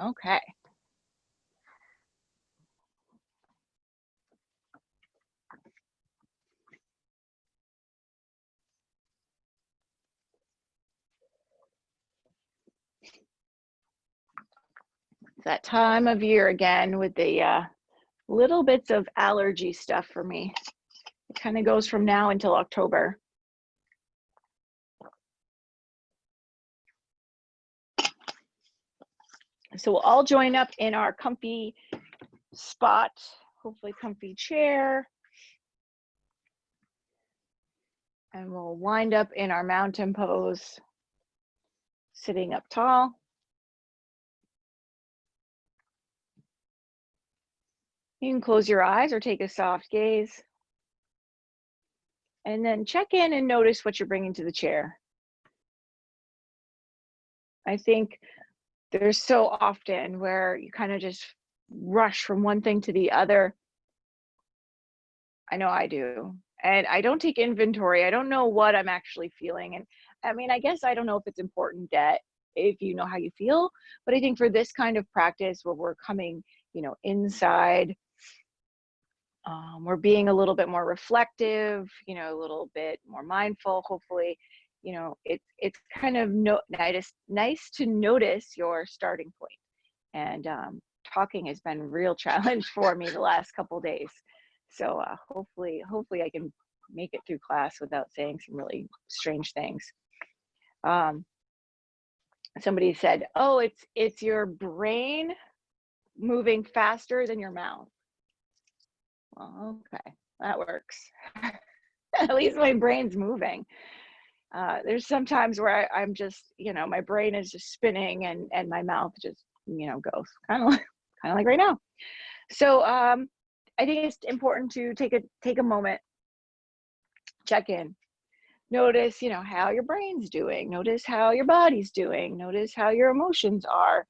Okay. It's that time of year again with the little bits of allergy stuff for me. It kind of goes from now until October. So we'll all join up in our comfy spot, hopefully comfy chair. And we'll wind up in our mountain pose, sitting up tall. You can close your eyes or take a soft gaze. And then check in and notice what you're bringing to the chair. I think there's so often where you kind of just rush from one thing to the other. I know I do. And I don't take inventory. I don't know what I'm actually feeling. And I mean, I guess I don't know if it's important that if you know how you feel, but I think for this kind of practice where we're coming, inside, we're being a little bit more reflective, a little bit more mindful, hopefully, it's kind of nice to notice your starting point. And talking has been a real challenge for me the last couple days. So hopefully I can make it through class without saying some really strange things. Somebody said, "Oh, it's your brain moving faster than your mouth." Well, okay, that works. At least my brain's moving. There's sometimes where I'm just, my brain is just spinning and my mouth just, goes kind of like right now. So I think it's important to take a moment, check in, notice, how your brain's doing, notice how your body's doing, notice how your emotions are,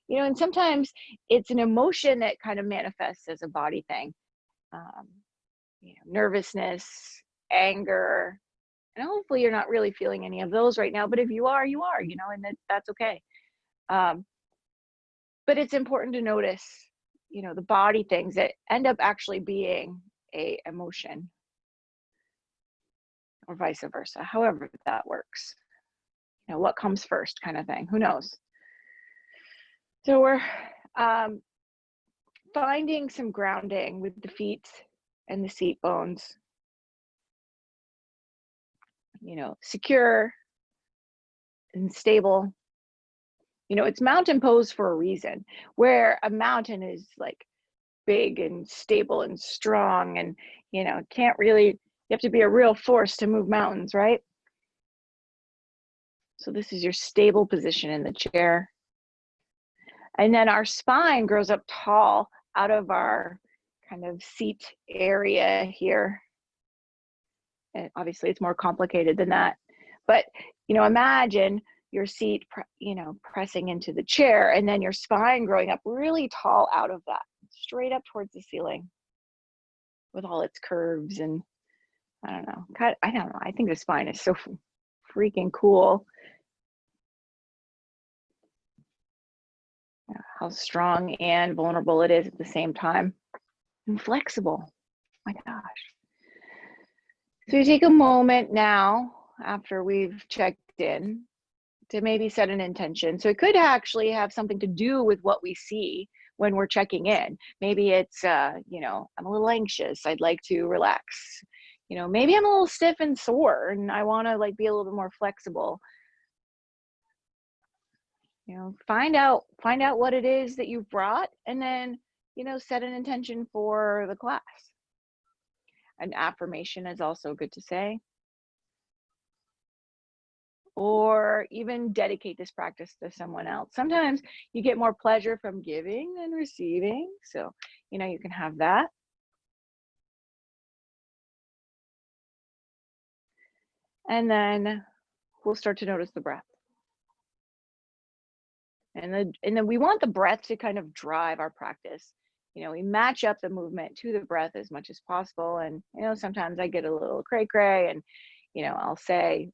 and sometimes it's an emotion that kind of manifests as a body thing. Um, Nervousness, anger, and hopefully you're not really feeling any of those right now, but if you are, and that's okay. Um, but it's important to notice, the body things that end up actually being a emotion, or vice versa, however that works. What comes first kind of thing, who knows. So we're finding some grounding with the feet and the seat bones, secure and stable. It's mountain pose for a reason, where a mountain is like big and stable and strong, and can't really, you have to be a real force to move mountains, right? So this is your stable position in the chair. And then our spine grows up tall out of our kind of seat area here. And obviously it's more complicated than that, but imagine your seat pressing into the chair, and then your spine growing up really tall out of that, straight up towards the ceiling with all its curves. And I don't know, I think the spine is so freaking cool. How strong and vulnerable it is at the same time, and flexible. My gosh. So you take a moment now after we've checked in to maybe set an intention. So it could actually have something to do with what we see when we're checking in. Maybe it's, I'm a little anxious, I'd like to relax. Maybe I'm a little stiff and sore and I want to be a little bit more flexible. Find out what it is that you've brought, and then, set an intention for the class. An affirmation is also good to say, or even dedicate this practice to someone else. Sometimes you get more pleasure from giving than receiving. So, you can have that. And then we'll start to notice the breath. And then we want the breath to kind of drive our practice. We match up the movement to the breath as much as possible. And, sometimes I get a little cray-cray and, I'll say,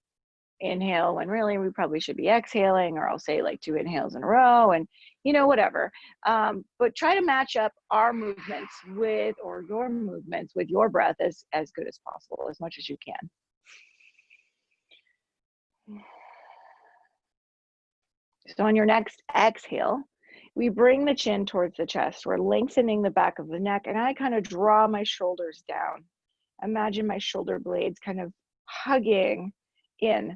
inhale when really we probably should be exhaling, or I'll say like 2 inhales in a row, and whatever. But try to match up our movements with, or your movements with, your breath as good as possible, as much as you can. So on your next exhale, we bring the chin towards the chest. We're lengthening the back of the neck, and I kind of draw my shoulders down. Imagine my shoulder blades kind of hugging in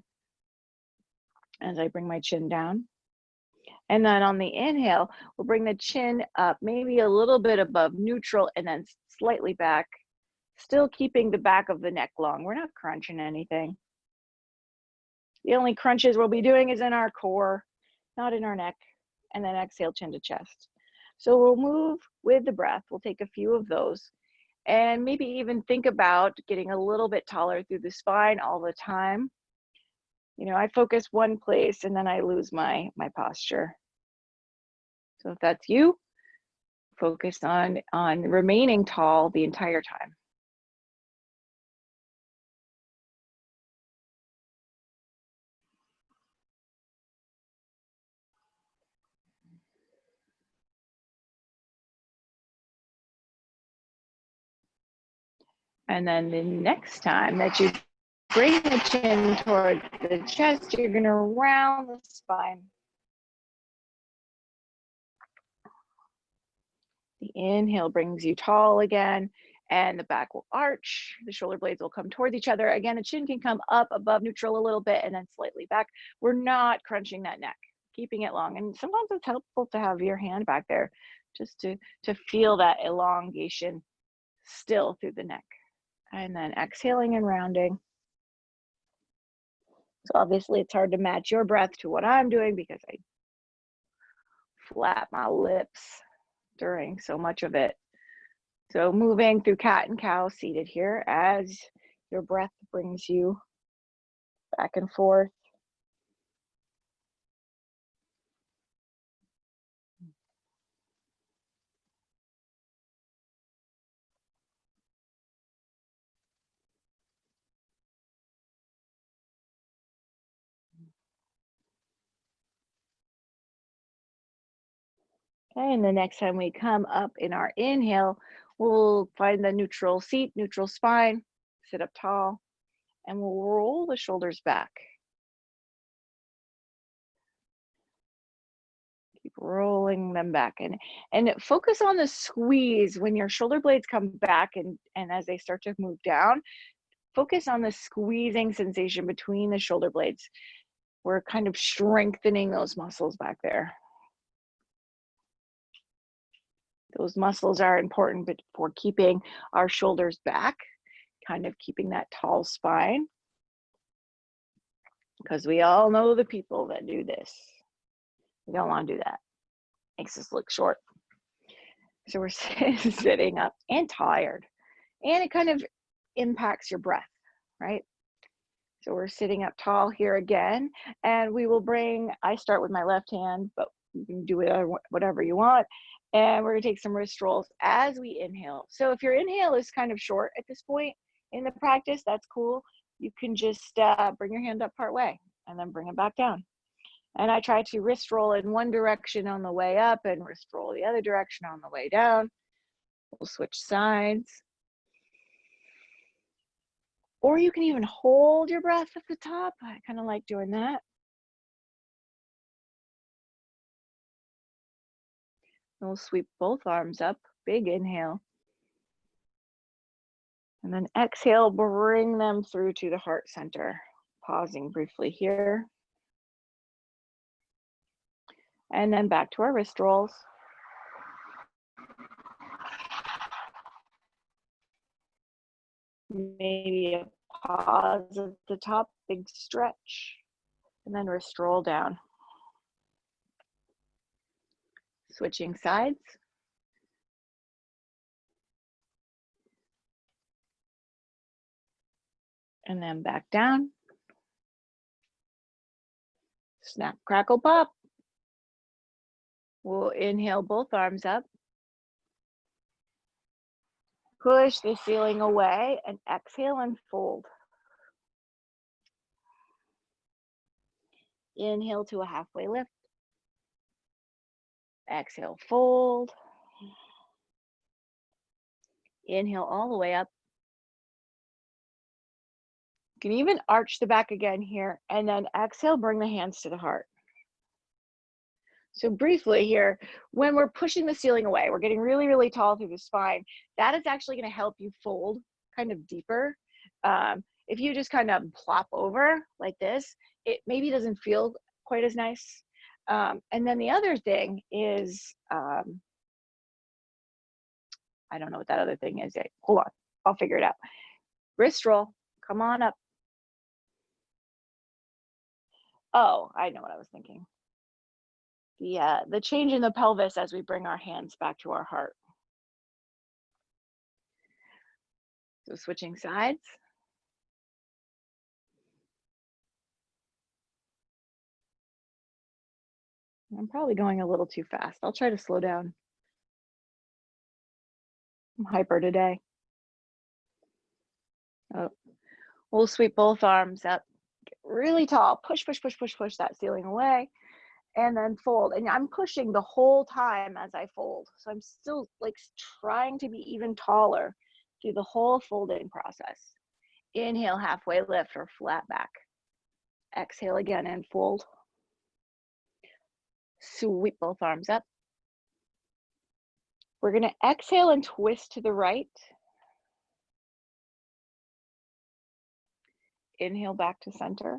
as I bring my chin down. And then on the inhale, we'll bring the chin up, maybe a little bit above neutral, and then slightly back, still keeping the back of the neck long. We're not crunching anything. The only crunches we'll be doing is in our core, not in our neck. And then exhale, chin to chest. So we'll move with the breath. We'll take a few of those, and maybe even think about getting a little bit taller through the spine all the time. I focus one place and then I lose my posture. So if that's you, focus on remaining tall the entire time. And then the next time that you bring the chin toward the chest, you're going to round the spine. The inhale brings you tall again, and the back will arch. The shoulder blades will come towards each other. Again, the chin can come up above neutral a little bit and then slightly back. We're not crunching that neck, keeping it long. And sometimes it's helpful to have your hand back there just to feel that elongation still through the neck. And then exhaling and rounding. So obviously it's hard to match your breath to what I'm doing because I flap my lips during so much of it. So moving through cat and cow seated here as your breath brings you back and forth. Okay, and the next time we come up in our inhale, we'll find the neutral seat, neutral spine, sit up tall, and we'll roll the shoulders back. Keep rolling them back, and focus on the squeeze when your shoulder blades come back, and as they start to move down, focus on the squeezing sensation between the shoulder blades. We're kind of strengthening those muscles back there. Those muscles are important for keeping our shoulders back, kind of keeping that tall spine, because we all know the people that do this. We don't want to do that. Makes us look short. So we're sitting up and tired, and it kind of impacts your breath, right? So we're sitting up tall here again, and we will I start with my left hand, but you can do whatever you want. And we're gonna take some wrist rolls as we inhale. So if your inhale is kind of short at this point in the practice, that's cool. You can just bring your hand up part way and then bring it back down. And I try to wrist roll in one direction on the way up and wrist roll the other direction on the way down. We'll switch sides. Or you can even hold your breath at the top. I kind of like doing that. And we'll sweep both arms up, big inhale. And then exhale, bring them through to the heart center. Pausing briefly here. And then back to our wrist rolls. Maybe a pause at the top, big stretch, and then wrist roll down. Switching sides. And then back down. Snap, crackle, pop. We'll inhale both arms up. Push the ceiling away and exhale and fold. Inhale to a halfway lift. Exhale, fold. Inhale all the way up. You can even arch the back again here, and then exhale, bring the hands to the heart. So briefly here, when we're pushing the ceiling away, we're getting really, really tall through the spine. That is actually going to help you fold kind of deeper. If you just kind of plop over like this, it maybe doesn't feel quite as nice. And then the other thing is, I don't know what that other thing is. Hold on, I'll figure it out. Wrist roll, come on up. Oh, I know what I was thinking. The change in the pelvis as we bring our hands back to our heart. So switching sides. I'm probably going a little too fast. I'll try to slow down. I'm hyper today. Oh, we'll sweep both arms up, get really tall, push, push, push, push, push that ceiling away, and then fold. And I'm pushing the whole time as I fold. So I'm still like trying to be even taller through the whole folding process. Inhale, halfway lift or flat back. Exhale again and fold. Sweep both arms up. We're going to exhale and twist to the right. Inhale back to center.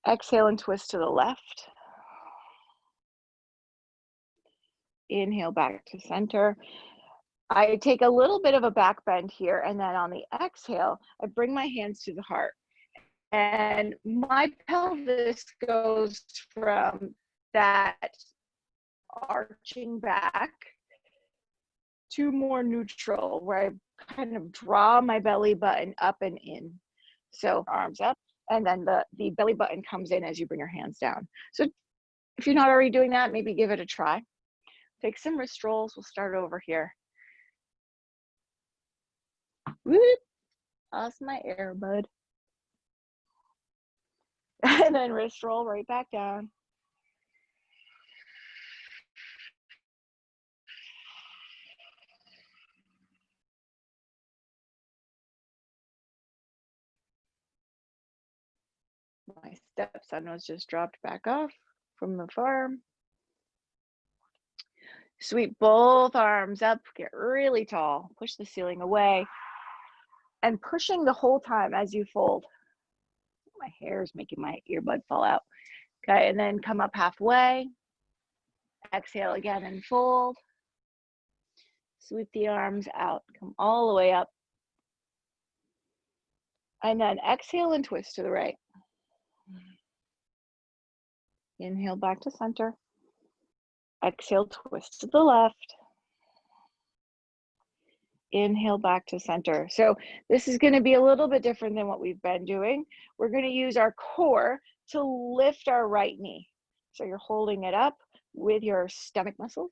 Exhale and twist to the left. Inhale back to center. I take a little bit of a back bend here, and then on the exhale, I bring my hands to the heart. And my pelvis goes from that arching back to more neutral, where I kind of draw my belly button up and in. So arms up, and then the belly button comes in as you bring your hands down. So if you're not already doing that, maybe give it a try. Take some wrist rolls. We'll start over here. Whoop, lost my air, bud. And then wrist roll right back down. My stepson was just dropped back off from the farm. Sweep both arms up, get really tall, push the ceiling away, and pushing the whole time as you fold. My hair is making my earbud fall out. Okay, and then come up halfway. Exhale again and fold. Sweep the arms out, come all the way up. And then exhale and twist to the right. Inhale back to center. Exhale, twist to the left. Inhale back to center. So this is going to be a little bit different than what we've been doing. We're going to use our core to lift our right knee. So you're holding it up with your stomach muscles,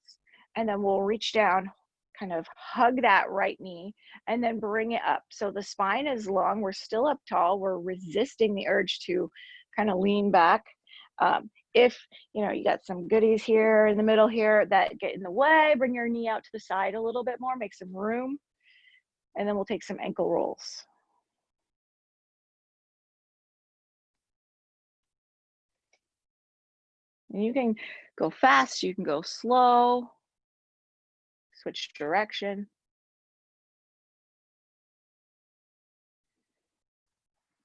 and then we'll reach down, kind of hug that right knee, and then bring it up. So the spine is long, we're still up tall, we're resisting the urge to kind of lean back. If you got some goodies here in the middle here that get in the way, bring your knee out to the side a little bit more, make some room, and then we'll take some ankle rolls. And you can go fast, you can go slow, switch direction.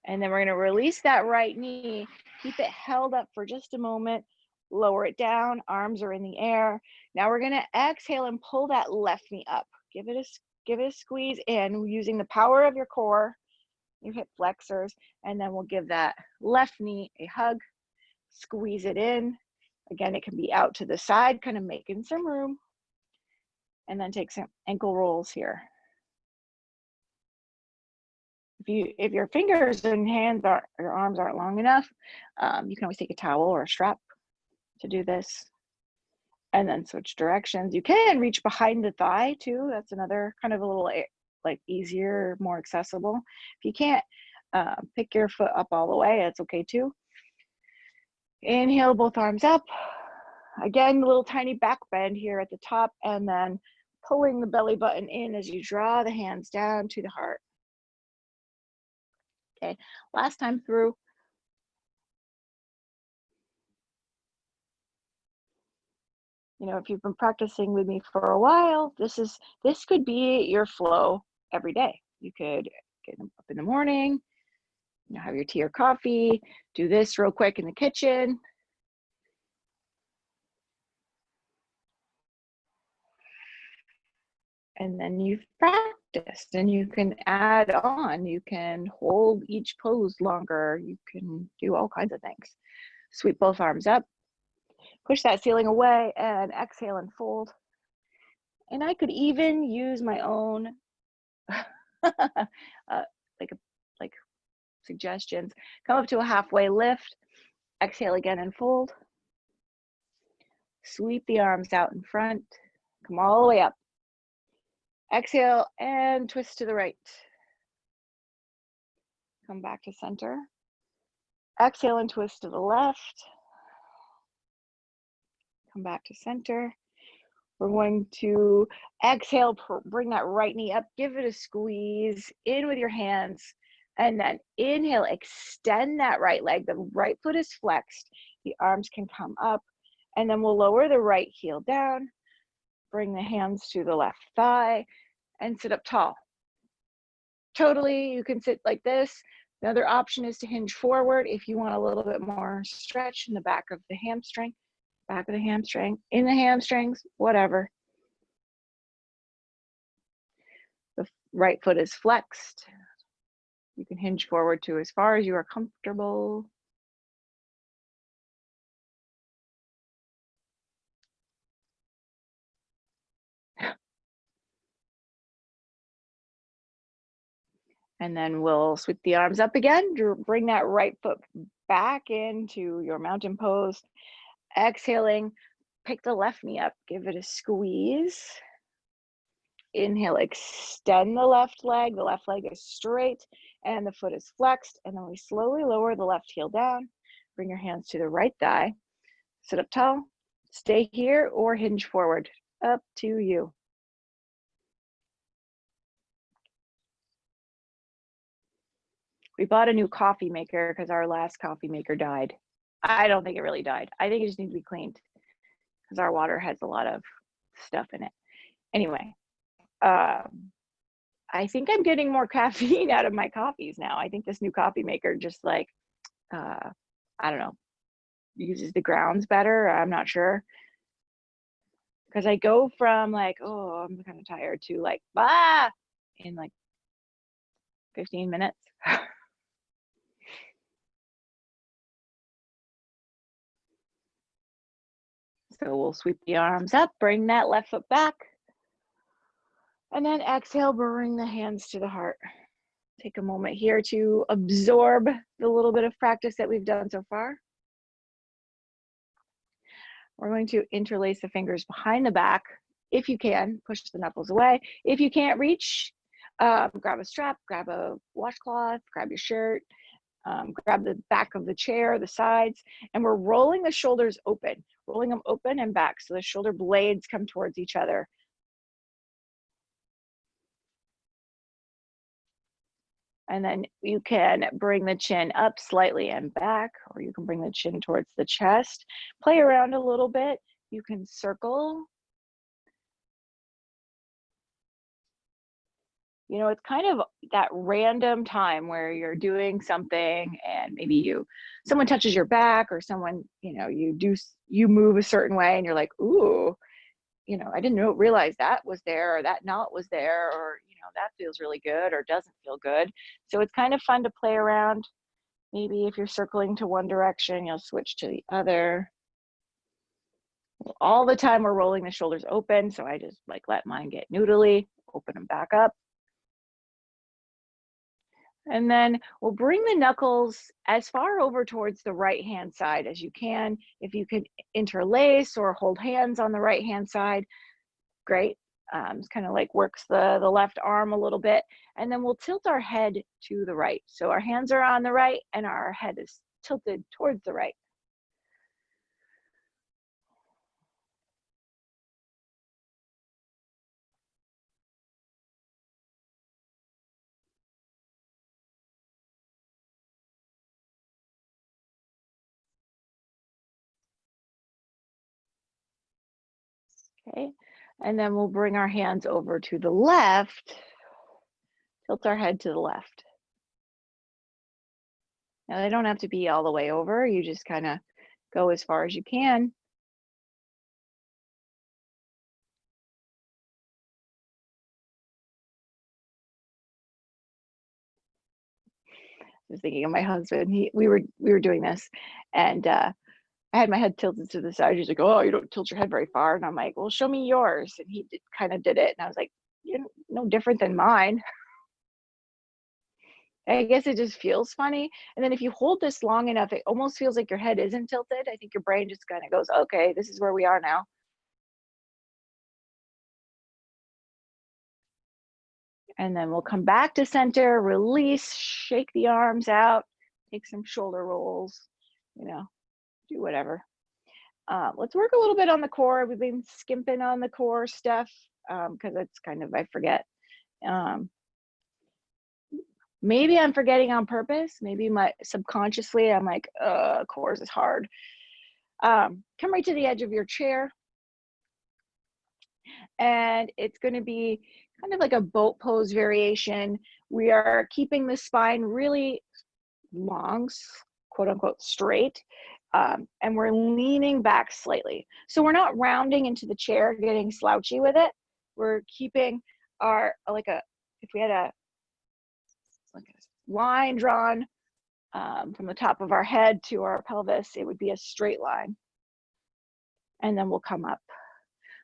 And then we're going to release that right knee, keep it held up for just a moment, lower it down, arms are in the air. Now we're going to exhale and pull that left knee up. Give it a squeeze in using the power of your core, your hip flexors, and then we'll give that left knee a hug, squeeze it in. Again, it can be out to the side, kind of making some room, and then take some ankle rolls here. If your fingers and hands your arms aren't long enough, you can always take a towel or a strap to do this, and then switch directions. You can reach behind the thigh too. That's another kind of a little like easier, more accessible. If you can't pick your foot up all the way, it's okay too. Inhale, both arms up. Again, a little tiny back bend here at the top, and then pulling the belly button in as you draw the hands down to the heart. Okay, last time through. You know, if you've been practicing with me for a while, this could be your flow every day. You could get up in the morning, you know, have your tea or coffee, do this real quick in the kitchen. And then you've practiced, and you can add on, you can hold each pose longer, you can do all kinds of things. Sweep both arms up, push that ceiling away, and exhale and fold. And I could even use my own like suggestions. Come up to a halfway lift, exhale again and fold. Sweep the arms out in front, come all the way up. Exhale and twist to the right. Come back to center. Exhale and twist to the left. Come back to center. We're going to exhale, bring that right knee up, give it a squeeze in with your hands, and then inhale, extend that right leg. The right foot is flexed. The arms can come up, and then we'll lower the right heel down, bring the hands to the left thigh, and sit up tall. Totally, you can sit like this. Another option is to hinge forward if you want a little bit more stretch in the back of the hamstring. Back of the hamstring, in the hamstrings, whatever. The right foot is flexed. You can hinge forward to as far as you are comfortable. And then we'll sweep the arms up again, bring that right foot back into your mountain pose. Exhaling, pick the left knee up, give it a squeeze. Inhale, extend the left leg is straight and the foot is flexed, and then we slowly lower the left heel down. Bring your hands to the right thigh, sit up tall, stay here or hinge forward, up to you. We bought a new coffee maker because our last coffee maker died. I don't think it really died. I think it just needs to be cleaned because our water has a lot of stuff in it. Anyway, I think I'm getting more caffeine out of my coffees now. I think this new coffee maker just like, I don't know, uses the grounds better. I'm not sure. Because I go from like, oh, I'm kind of tired to like, in like 15 minutes. So we'll sweep the arms up, bring that left foot back, and then exhale, bring the hands to the heart. Take a moment here to absorb the little bit of practice that we've done so far. We're going to interlace the fingers behind the back. If you can, push the knuckles away. If you can't reach, grab a strap, grab a washcloth, grab your shirt, grab the back of the chair, the sides, and we're rolling the shoulders open, rolling them open and back so the shoulder blades come towards each other. And then you can bring the chin up slightly and back, or you can bring the chin towards the chest. Play around a little bit. You can circle. You know, it's kind of that random time where you're doing something and maybe someone touches your back, or someone, you know, you move a certain way and you're like, ooh, you know, I didn't realize that was there, or that knot was there, or, you know, that feels really good or doesn't feel good. So it's kind of fun to play around. Maybe if you're circling to one direction, you'll switch to the other. All the time we're rolling the shoulders open, so I just like let mine get noodly, open them back up. And then we'll bring the knuckles as far over towards the right hand side as you can. If you could interlace or hold hands on the right hand side, great. It's kind of like works the left arm a little bit. And then we'll tilt our head to the right. So our hands are on the right and our head is tilted towards the right. Okay, and then we'll bring our hands over to the left, tilt our head to the left. Now they don't have to be all the way over, you just kind of go as far as you can. I was thinking of my husband, we were doing this, and I had my head tilted to the side. He's like, "Oh, you don't tilt your head very far." And I'm like, "Well, show me yours." And he kind of did it. And I was like, "You're no different than mine." I guess it just feels funny. And then if you hold this long enough, it almost feels like your head isn't tilted. I think your brain just kind of goes, "Okay, this is where we are now." And then we'll come back to center, release, shake the arms out, take some shoulder rolls, you know, do whatever. Let's work a little bit on the core. We've been skimping on the core stuff because it's kind of, I forget. Maybe I'm forgetting on purpose. Maybe my subconsciously, I'm like, core is hard. Come right to the edge of your chair. And it's going to be kind of like a boat pose variation. We are keeping the spine really long, quote unquote, straight. And we're leaning back slightly. So we're not rounding into the chair, getting slouchy with it. We're keeping our, if we had a line drawn from the top of our head to our pelvis, it would be a straight line. And then we'll come up.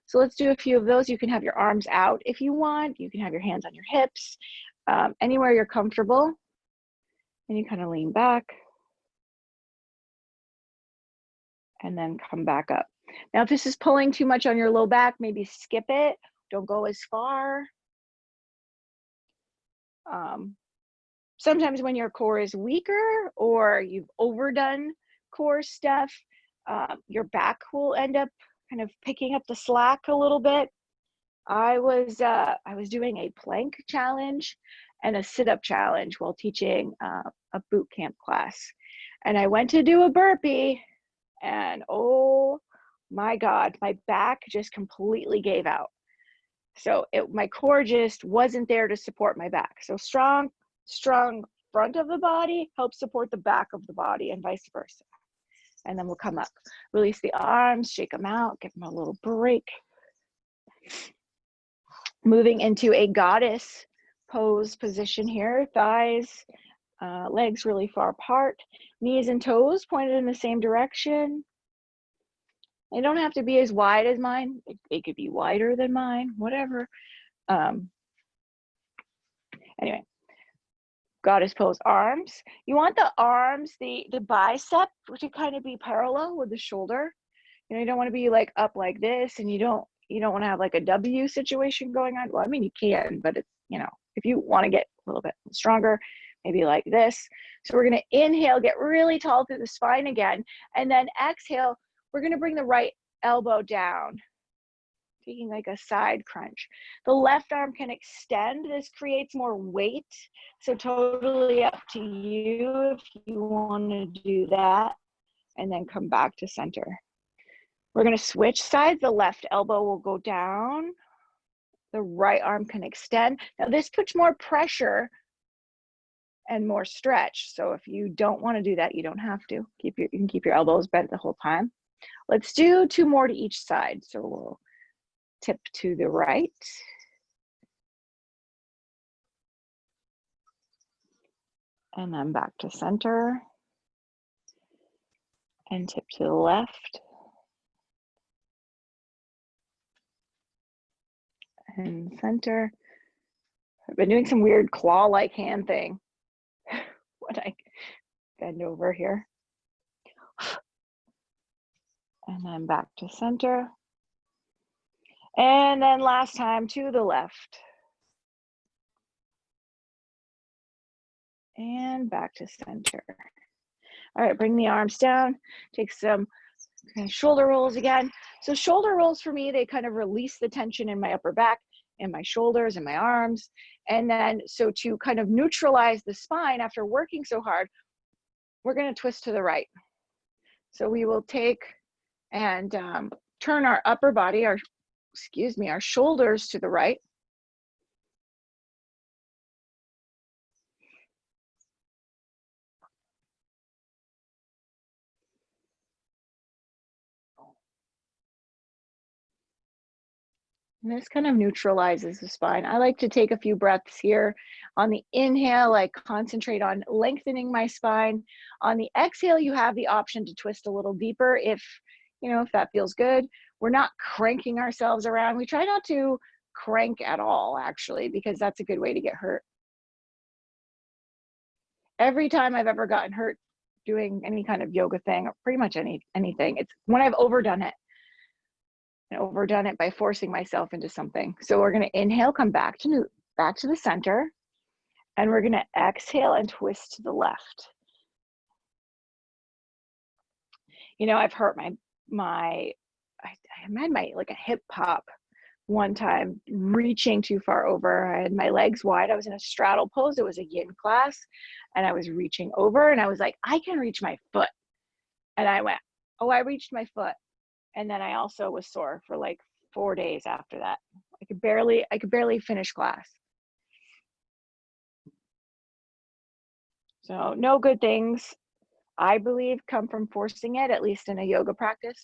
So let's do a few of those. You can have your arms out if you want. You can have your hands on your hips, anywhere you're comfortable. And you kind of lean back. And then come back up. Now, if this is pulling too much on your low back, maybe skip it. Don't go as far. Sometimes when your core is weaker or you've overdone core stuff, your back will end up kind of picking up the slack a little bit. I was doing a plank challenge and a sit-up challenge while teaching a boot camp class. And I went to do a burpee and oh my God, my back just completely gave out. So my core just wasn't there to support my back. So strong front of the body helps support the back of the body and vice versa. And then we'll come up, release the arms, shake them out, give them a little break. Moving into a goddess pose position here, thighs, legs really far apart, knees and toes pointed in the same direction. They don't have to be as wide as mine. They could be wider than mine, whatever. Anyway, goddess pose, arms. You want the arms, the bicep to kind of be parallel with the shoulder. You don't want to be like up like this, and you don't want to have like a W situation going on. Well, I mean, you can, but it's, if you want to get a little bit stronger, maybe like this. So we're going to inhale, get really tall through the spine again, and then exhale. We're going to bring the right elbow down, taking like a side crunch. The left arm can extend. This creates more weight. So totally up to you if you want to do that. And then come back to center. We're going to switch sides. The left elbow will go down. The right arm can extend. Now this puts more pressure and more stretch. So if you don't want to do that, you don't have to. You can keep your elbows bent the whole time. Let's do 2 more to each side. So we'll tip to the right. And then back to center. And tip to the left. And center. I've been doing some weird claw-like hand thing when I bend over here. And then back to center. And then last time to the left. And back to center. All right, bring the arms down. Take some shoulder rolls again. So shoulder rolls for me, they kind of release the tension in my upper back and my shoulders and my arms. And then, so to kind of neutralize the spine after working so hard, we're going to twist to the right. So we will take and turn our upper body, our excuse me, our shoulders to the right. And this kind of neutralizes the spine. I like to take a few breaths here. On the inhale, I concentrate on lengthening my spine. On the exhale, you have the option to twist a little deeper if, if that feels good. We're not cranking ourselves around. We try not to crank at all, actually, because that's a good way to get hurt. Every time I've ever gotten hurt doing any kind of yoga thing, or pretty much anything, it's when I've overdone it. And overdone it by forcing myself into something. So we're going to inhale, come back to the center, and we're going to exhale and twist to the left. I've hurt I had my like a hip pop one time reaching too far over. I had my legs wide. I was in a straddle pose. It was a yin class, and I was reaching over, and I was like, I can reach my foot. And I went, oh, I reached my foot. And then I also was sore for like 4 days after that. I could barely finish class. So no good things, I believe, come from forcing it, at least in a yoga practice.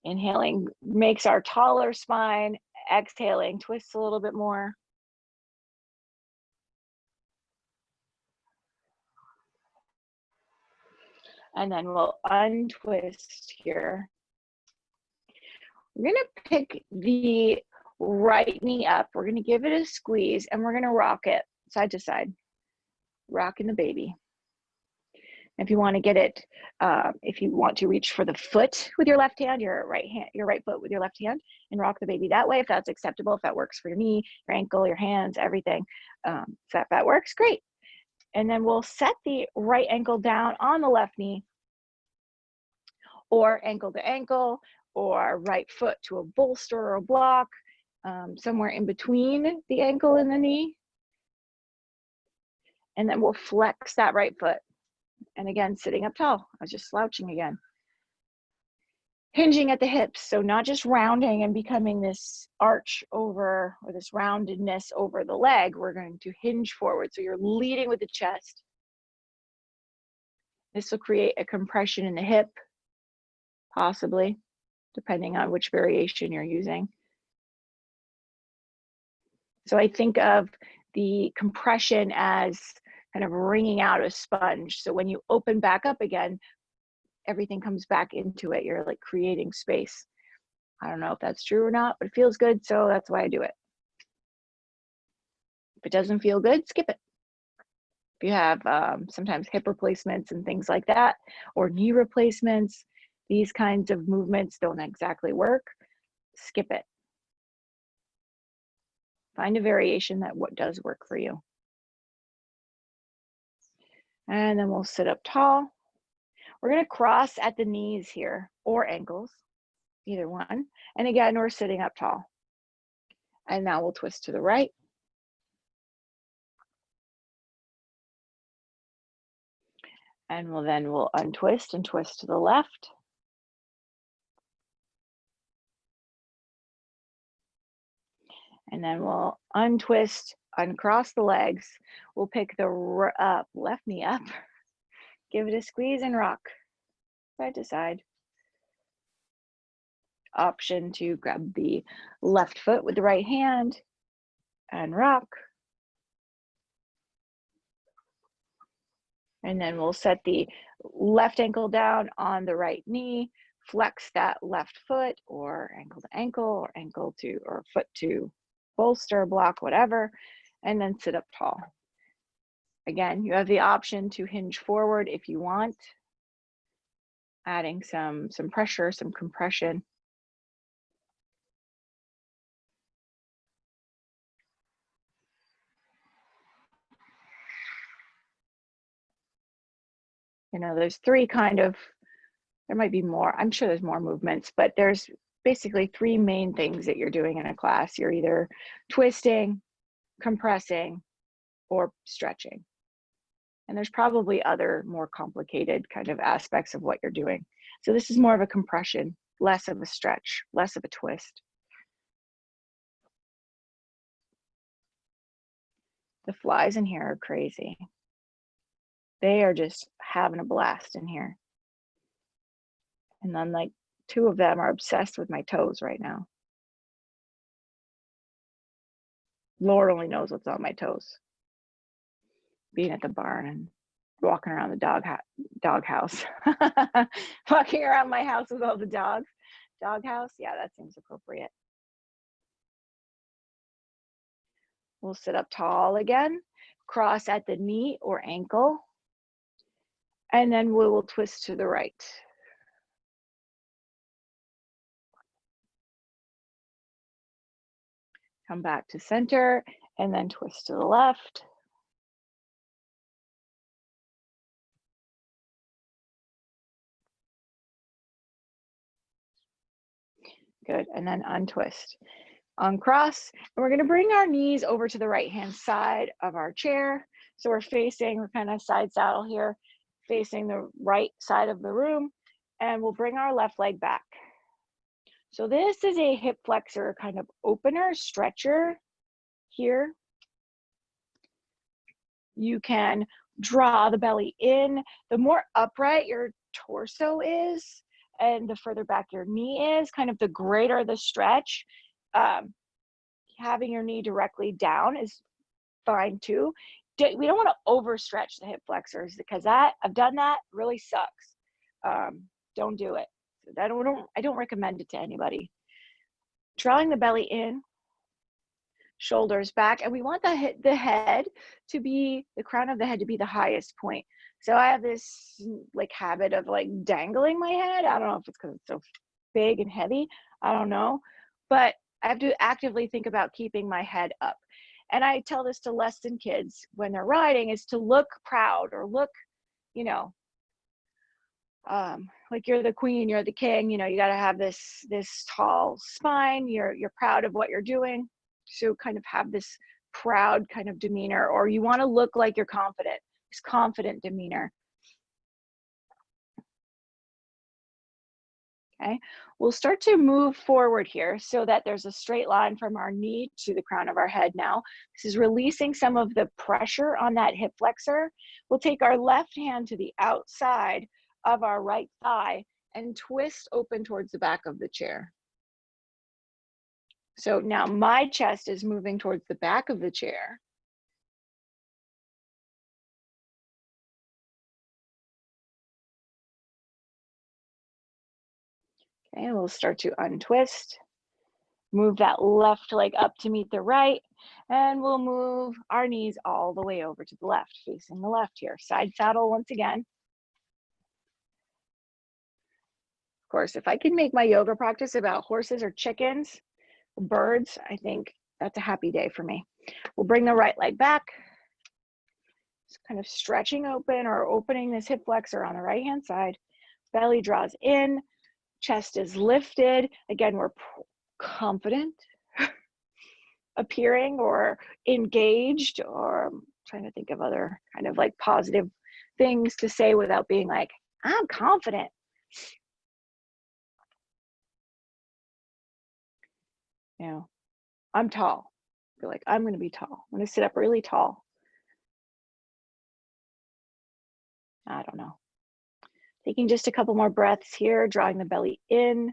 Inhaling makes our taller spine. Exhaling twists a little bit more. And then we'll untwist here. We're going to pick the right knee up. We're going to give it a squeeze, and we're going to rock it side to side, rocking the baby. If you want to get it, if you want to reach for the foot with your left hand, your right foot with your left hand, and rock the baby that way, if that's acceptable, if that works for your knee, your ankle, your hands, everything. So if that works, great. And then we'll set the right ankle down on the left knee, or ankle to ankle, or right foot to a bolster or a block, somewhere in between the ankle and the knee. And then we'll flex that right foot. And again, sitting up tall. I was just slouching again. Hinging at the hips, so not just rounding and becoming this arch over, or this roundedness over the leg. We're going to hinge forward. So you're leading with the chest. This will create a compression in the hip, possibly, depending on which variation you're using. So I think of the compression as kind of wringing out a sponge. So when you open back up again, everything comes back into it. You're like creating space. I don't know if that's true or not, but it feels good, so that's why I do it. If it doesn't feel good, skip it. If you have sometimes hip replacements and things like that, or knee replacements, these kinds of movements don't exactly work, skip it. Find a variation that does work for you. And then we'll sit up tall. We're going to cross at the knees here, or ankles, either one. And again, we're sitting up tall. And now we'll twist to the right. And we'll untwist and twist to the left. And then we'll untwist, uncross the legs. We'll pick the left knee up, give it a squeeze and rock side to side. Option to grab the left foot with the right hand and rock. And then we'll set the left ankle down on the right knee, flex that left foot, or ankle to ankle, or foot to bolster, block, whatever, and then sit up tall. Again, you have the option to hinge forward if you want, adding some pressure, some compression. There's there might be more, I'm sure there's more movements, but there's basically 3 main things that you're doing in a class. You're either twisting, compressing, or stretching. And there's probably other more complicated kind of aspects of what you're doing. So this is more of a compression, less of a stretch, less of a twist. The flies in here are crazy. They are just having a blast in here. And then like 2 of them are obsessed with my toes right now. Lord only knows what's on my toes. Being at the barn and walking around the dog house. Walking around my house with all the dogs. Dog house, yeah, that seems appropriate. We'll sit up tall again, cross at the knee or ankle, and then we will twist to the right. Come back to center and then twist to the left. Good, and then untwist. Uncross, and we're gonna bring our knees over to the right-hand side of our chair. So we're kind of side saddle here, facing the right side of the room, and we'll bring our left leg back. So this is a hip flexor kind of opener, stretcher here. You can draw the belly in. The more upright your torso is, and the further back your knee is, kind of the greater the stretch. Having your knee directly down is fine too. We don't want to overstretch the hip flexors, because I've done that, really sucks. Don't do it. I don't recommend it to anybody. Drawing the belly in, shoulders back, and we want the head to be, the crown of the head to be the highest point. So I have this like habit of like dangling my head. I don't know if it's because it's so big and heavy, I don't know, but I have to actively think about keeping my head up. And I tell this to lesson kids when they're riding, is to look proud, or look, you know, like you're the queen, you're the king, you know, you got to have this tall spine, you're proud of what you're doing. So kind of have this proud kind of demeanor, or you want to look like you're confident, this confident demeanor. Okay, we'll start to move forward here so that there's a straight line from our knee to the crown of our head now. This is releasing some of the pressure on that hip flexor. We'll take our left hand to the outside of our right thigh and twist open towards the back of the chair. So now my chest is moving towards the back of the chair. Okay, we'll start to untwist. Move that left leg up to meet the right, and we'll move our knees all the way over to the left, facing the left here. Side saddle once again. Of course, if I can make my yoga practice about horses or chickens, or birds, I think that's a happy day for me. We'll bring the right leg back, just kind of stretching open or opening this hip flexor on the right-hand side. Belly draws in, chest is lifted. Again, we're confident appearing, or engaged, or I'm trying to think of other kind of like positive things to say without being like, I'm confident. You know, I'm tall. I feel like I'm going to be tall. I'm going to sit up really tall. I don't know. Taking just a couple more breaths here, drawing the belly in.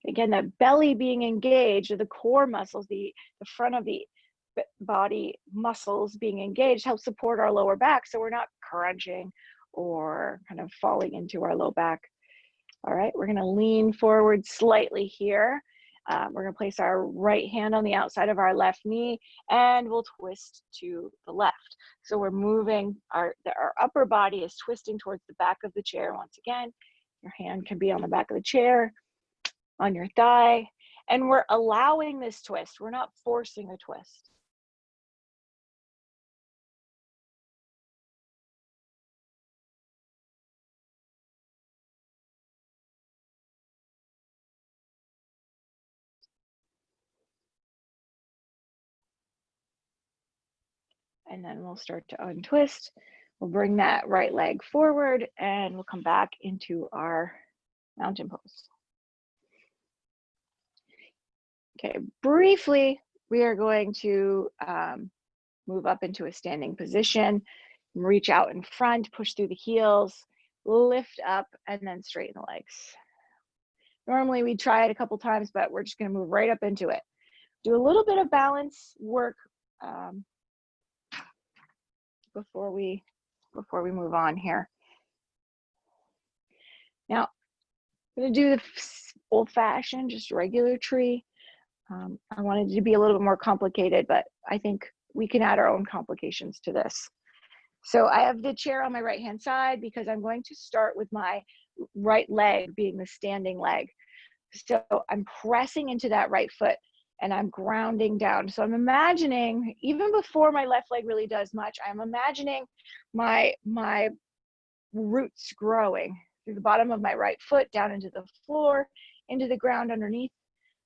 Again, that belly being engaged, or the core muscles, the front of the body muscles being engaged, helps support our lower back, so we're not crunching or kind of falling into our low back. All right, we're gonna lean forward slightly here. We're gonna place our right hand on the outside of our left knee, and we'll twist to the left. So we're moving, our upper body is twisting towards the back of the chair. Once again, your hand can be on the back of the chair, on your thigh, and we're allowing this twist. We're not forcing a twist. and then we'll start to untwist. We'll bring that right leg forward and we'll come back into our mountain pose. Okay, briefly, we are going to move up into a standing position, reach out in front, push through the heels, lift up, and then straighten the legs. Normally we try it a couple times, but we're just gonna move right up into it. Do a little bit of balance work before we move on here. Now, I'm gonna do the old-fashioned, just regular tree. I wanted it to be a little bit more complicated, but I think we can add our own complications to this. So I have the chair on my right-hand side because I'm going to start with my right leg being the standing leg. So I'm pressing into that right foot and I'm grounding down. So I'm imagining, even before my left leg really does much, I'm imagining my roots growing through the bottom of my right foot down into the floor, into the ground underneath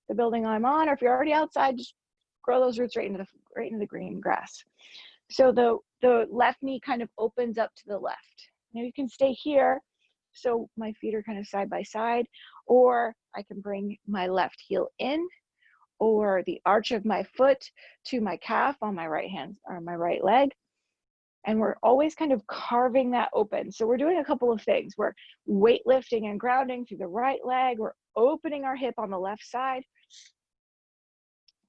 the building I'm on, or if you're already outside, just grow those roots right into the green grass. So the left knee kind of opens up to the left. Now you can stay here, so my feet are kind of side by side, or I can bring my left heel in, or the arch of my foot to my calf on my right hand or my right leg. And we're always kind of carving that open. So we're doing a couple of things. We're weightlifting and grounding through the right leg. We're opening our hip on the left side,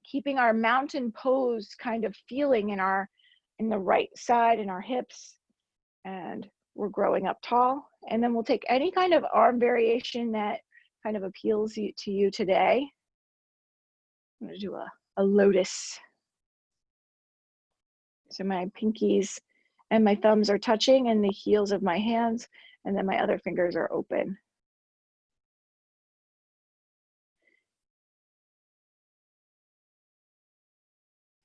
keeping our mountain pose kind of feeling in the right side in our hips, and we're growing up tall. And then we'll take any kind of arm variation that kind of appeals to you today. I'm gonna do a lotus. So my pinkies and my thumbs are touching and the heels of my hands, and then my other fingers are open.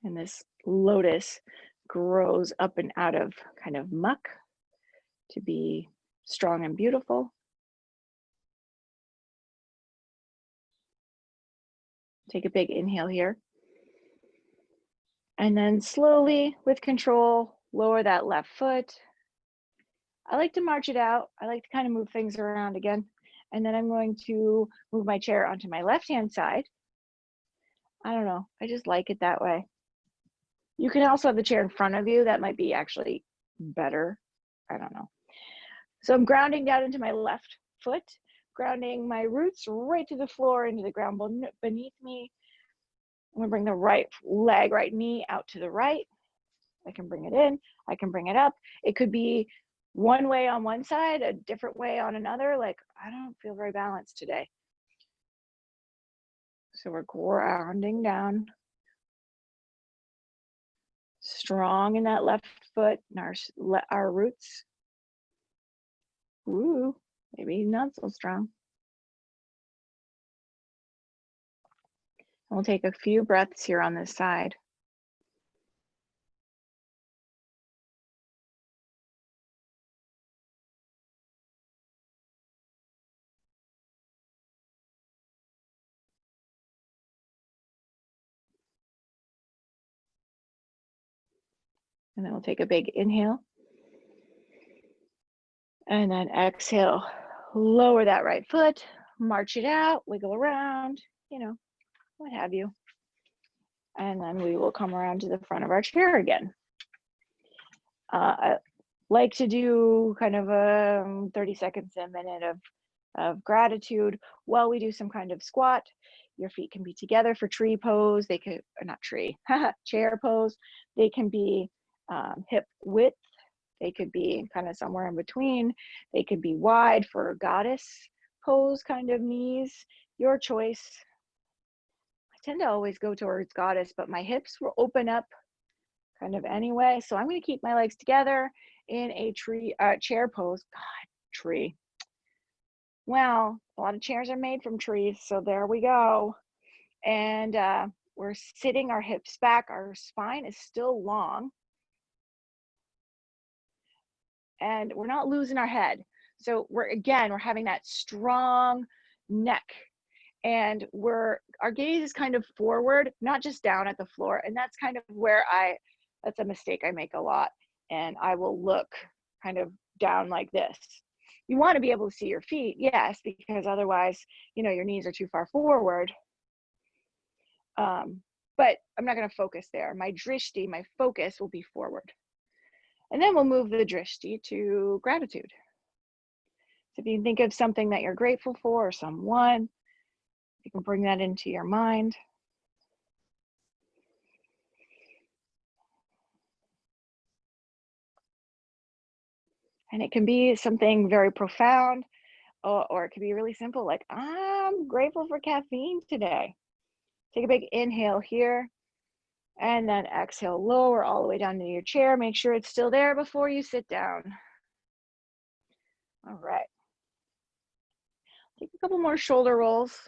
And this lotus grows up and out of kind of muck to be strong and beautiful. Take a big inhale here. And then slowly, with control, lower that left foot. I like to march it out. I like to kind of move things around again. And then I'm going to move my chair onto my left-hand side. I don't know, I just like it that way. You can also have the chair in front of you. That might be actually better. I don't know. So I'm grounding down into my left foot, grounding my roots right to the floor, into the ground beneath me. I'm gonna bring the right leg, right knee out to the right. I can bring it in, I can bring it up. It could be one way on one side, a different way on another. Like, I don't feel very balanced today. So we're grounding down. Strong in that left foot and our roots. Ooh, maybe not so strong. We'll take a few breaths here on this side. And then we'll take a big inhale. And then exhale, lower that right foot, march it out, wiggle around, you know, what have you. And then we will come around to the front of our chair again. I like to do kind of a 30 seconds, a minute of gratitude while we do some kind of squat. Your feet can be together for tree pose. They could, or not tree, chair pose. They can be hip width. They could be kind of somewhere in between. They could be wide for a goddess pose kind of knees, your choice. I tend to always go towards goddess, but my hips will open up kind of anyway. So I'm gonna keep my legs together in a chair pose. God, tree. Well, a lot of chairs are made from trees, so there we go. And we're sitting our hips back. Our spine is still long. And we're not losing our head. So we're having that strong neck, and our gaze is kind of forward, not just down at the floor. And that's kind of where I That's a mistake I make a lot. And I will look kind of down like this. You want to be able to see your feet, yes, because otherwise, your knees are too far forward. But I'm not going to focus there. My drishti, my focus will be forward. And then we'll move the drishti to gratitude. So if you think of something that you're grateful for or someone, you can bring that into your mind. And it can be something very profound, or it can be really simple, like, I'm grateful for caffeine today. Take a big inhale here, and then exhale, lower all the way down to your chair. Make sure it's still there before you sit down. All right. Take a couple more shoulder rolls.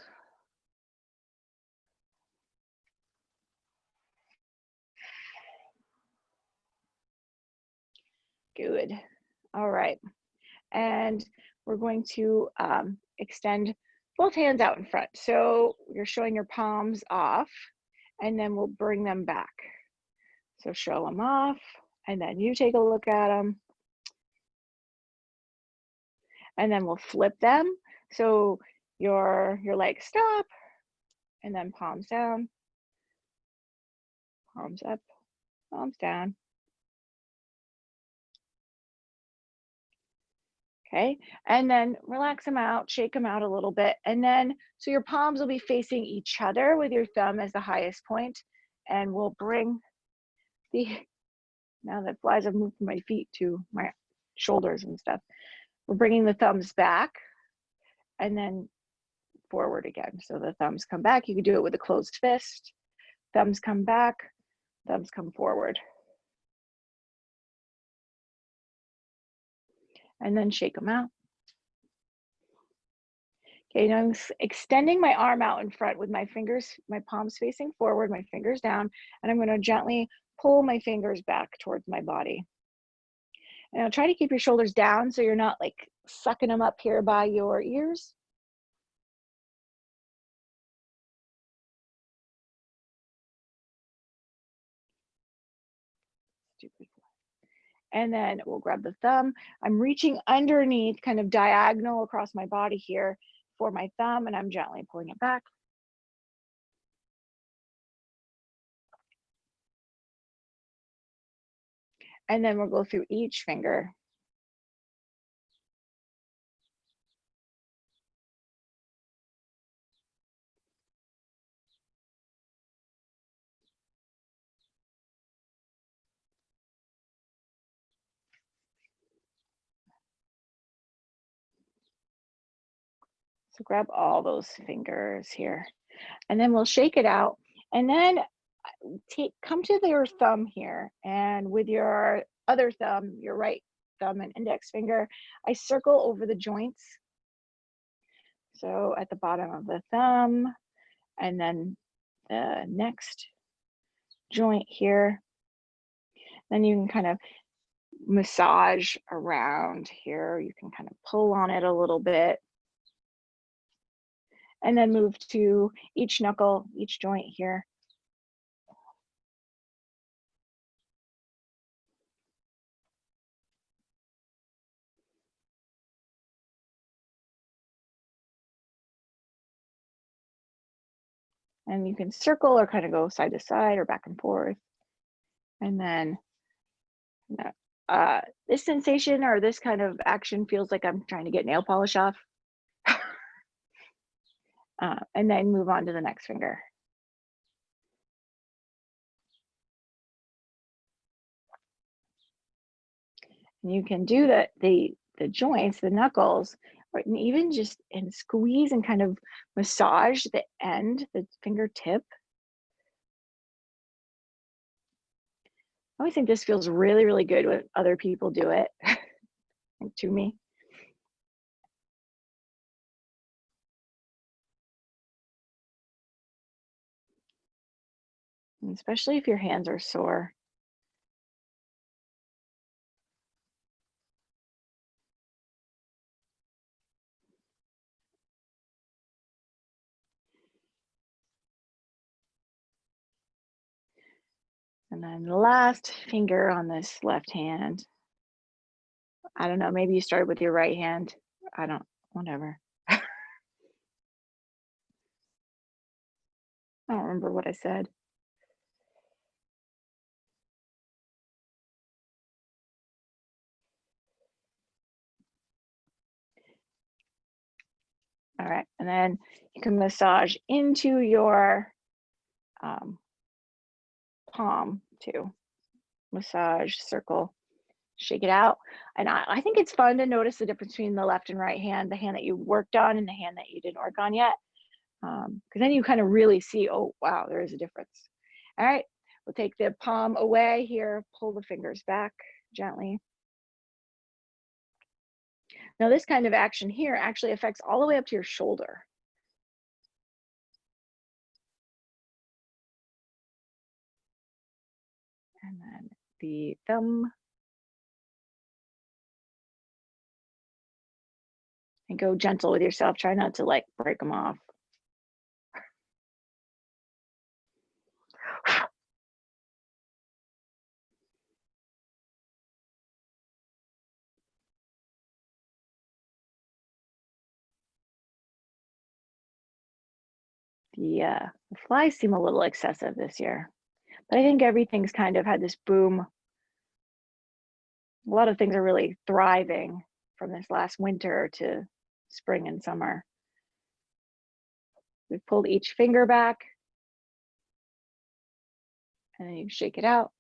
Good. All right. And we're going to extend both hands out in front. So you're showing your palms off, and then we'll bring them back. So show them off, and then you take a look at them. And then we'll flip them. So your legs stop, and then palms down, palms up, palms down. Okay, and then relax them out, shake them out a little bit. And then, so your palms will be facing each other with your thumb as the highest point. And we'll bring now that flies have moved from my feet to my shoulders and stuff, we're bringing the thumbs back and then forward again. So the thumbs come back. You can do it with a closed fist. Thumbs come back, thumbs come forward. And then shake them out. Okay, now I'm extending my arm out in front with my fingers, my palms facing forward, my fingers down, and I'm going to gently pull my fingers back towards my body. And I'll try to keep your shoulders down so you're not like sucking them up here by your ears. And then we'll grab the thumb. I'm reaching underneath, kind of diagonal across my body here for my thumb, and I'm gently pulling it back. And then we'll go through each finger. So grab all those fingers here, and then we'll shake it out. And then come to your thumb here, and with your other thumb, your right thumb and index finger, I circle over the joints. So at the bottom of the thumb, and then the next joint here. Then you can kind of massage around here. You can kind of pull on it a little bit. And then move to each knuckle, each joint here. And you can circle or kind of go side to side or back and forth. And then this sensation or this kind of action feels like I'm trying to get nail polish off. And then move on to the next finger. And you can do the joints, the knuckles, or even just and squeeze and kind of massage the end, the fingertip. I always think this feels really, really good when other people do it to me. And especially if your hands are sore. And then the last finger on this left hand. I don't know, maybe you started with your right hand. Whatever. I don't remember what I said. All right, and then you can massage into your palm too. Massage, circle, shake it out. And I think it's fun to notice the difference between the left and right hand, the hand that you worked on and the hand that you didn't work on yet. Because then you kind of really see, oh, wow, there is a difference. All right, we'll take the palm away here, pull the fingers back gently. Now this kind of action here actually affects all the way up to your shoulder. And then the thumb. And go gentle with yourself. Try not to like break them off. The flies seem a little excessive this year, but I think everything's kind of had this boom. A lot of things are really thriving from this last winter to spring and summer. We've pulled each finger back and then you shake it out.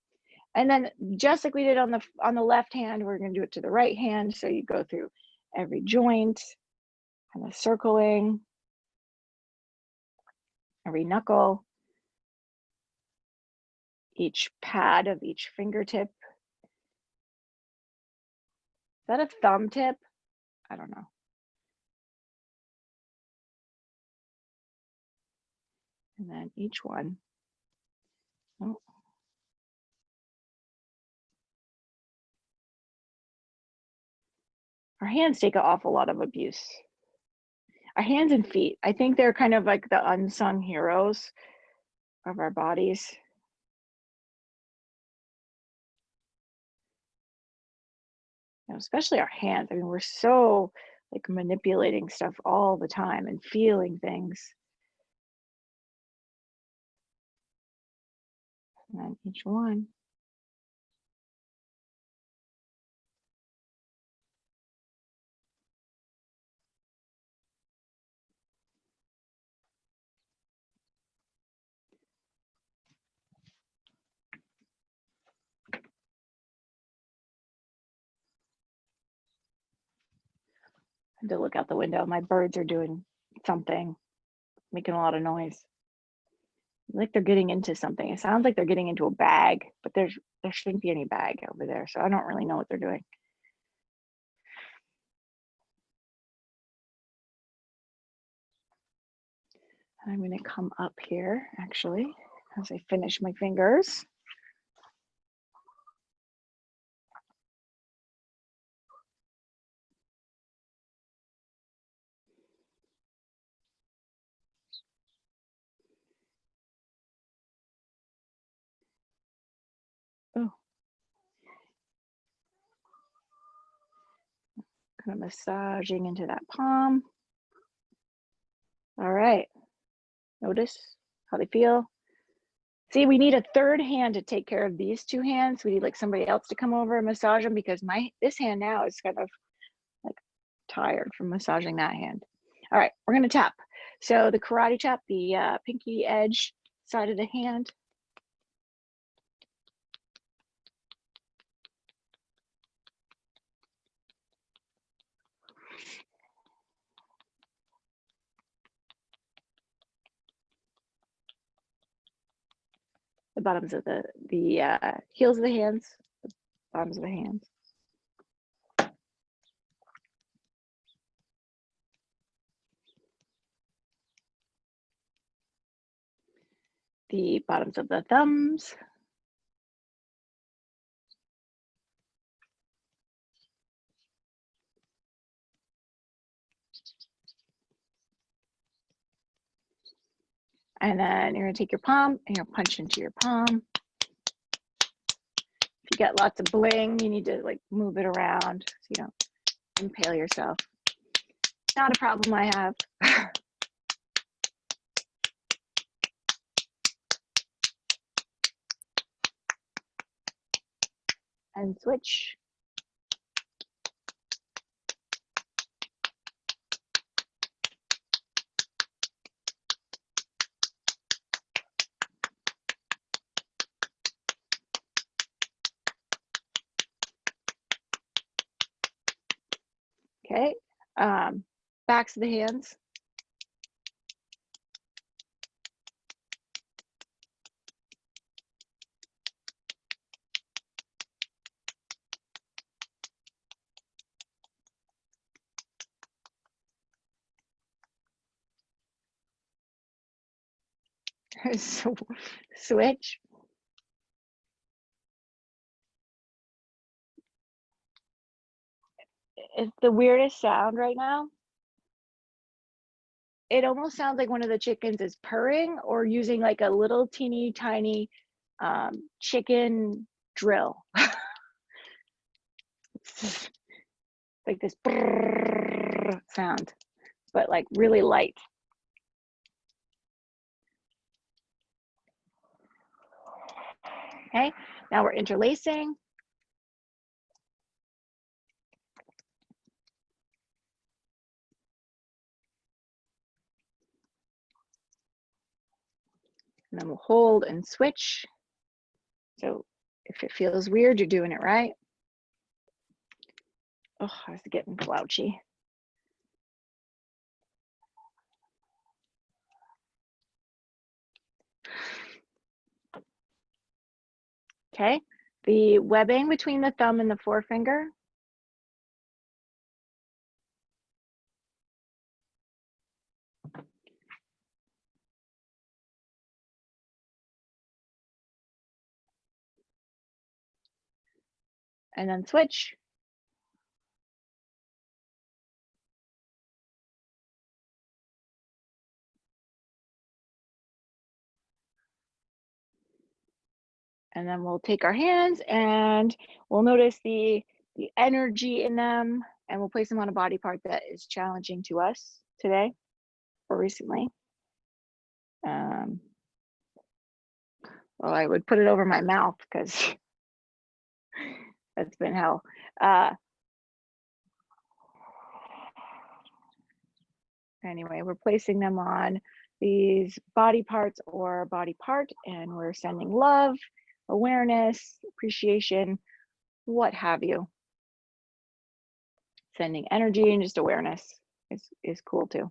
And then just like we did on the left hand, we're going to do it to the right hand. So you go through every joint, kind of circling, every knuckle, each pad of each fingertip. Is that a thumb tip? I don't know. And then each one. Oh. Our hands take an awful lot of abuse. Our hands and feet, I think they're kind of like the unsung heroes of our bodies. You know, especially our hands. I mean, we're so like manipulating stuff all the time and feeling things. And then each one. I had to look out the window. My birds are doing something, making a lot of noise. Like they're getting into something. It sounds like they're getting into a bag, but there shouldn't be any bag over there. So I don't really know what they're doing. I'm going to come up here actually as I finish my fingers. Oh, kind of massaging into that palm. All right, notice how they feel. See, we need a third hand to take care of these two hands. We need like somebody else to come over and massage them because this hand now is kind of like tired from massaging that hand. All right, we're gonna tap. So the karate chop, the pinky edge side of the hand. The bottoms of the heels of the hands, the bottoms of the hands. The bottoms of the thumbs. And then you're gonna take your palm and you're punch into your palm. get lots of bling, you need to like move it around so you don't impale yourself. Not a problem I have. And switch. Okay, backs of the hands. Switch. It's the weirdest sound right now. It almost sounds like one of the chickens is purring or using like a little teeny tiny chicken drill. It's like this sound, but like really light. Okay, now we're interlacing. And then we'll hold and switch. So if it feels weird, you're doing it right. Oh, I was getting glouchy. Okay, the webbing between the thumb and the forefinger. And then switch. And then we'll take our hands and we'll notice the energy in them, and we'll place them on a body part that is challenging to us today or recently. Well, I would put it over my mouth because that's been hell. Anyway, we're placing them on these body parts or body part, and we're sending love, awareness, appreciation, what have you. Sending energy and just awareness is cool too.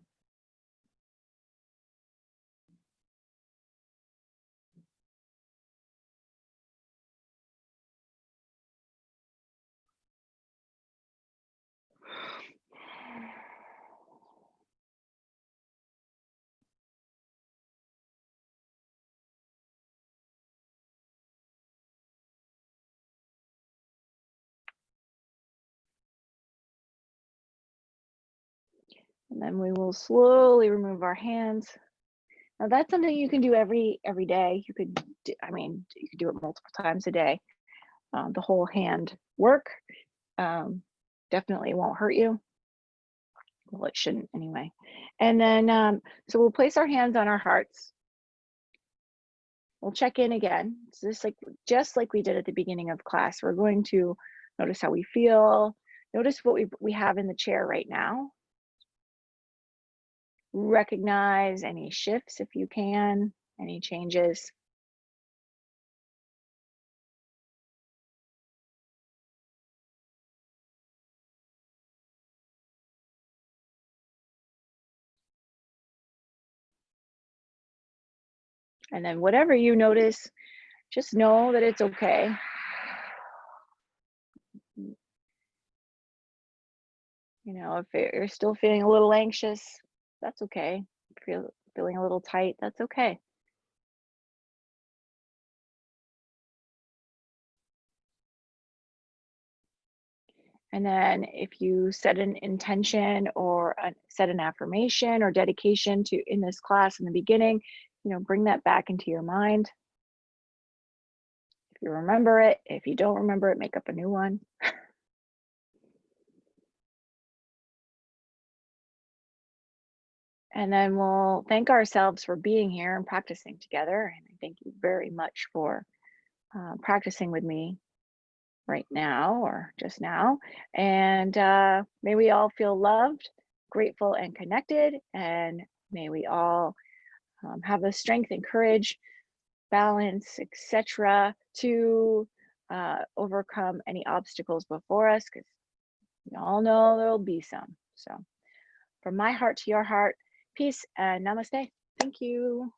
And then we will slowly remove our hands. Now that's something you can do every day. You could, I mean, you could do it multiple times a day. The whole hand work definitely won't hurt you. Well, it shouldn't anyway. And then, so we'll place our hands on our hearts. We'll check in again. So just like we did at the beginning of class, we're going to notice how we feel. Notice what we have in the chair right now. Recognize any shifts if you can, any changes. And then whatever you notice, just know that it's okay. You know, if you're still feeling a little anxious, that's okay. If you're feeling a little tight, that's okay. And then if you set an intention or set an affirmation or dedication to in this class in the beginning, you know, bring that back into your mind. If you remember it, if you don't remember it, make up a new one. And then we'll thank ourselves for being here and practicing together. And I thank you very much for practicing with me right now or just now. And may we all feel loved, grateful, and connected. And may we all have the strength and courage, balance, etc., to overcome any obstacles before us, because we all know there'll be some. So from my heart to your heart, peace and namaste. Thank you.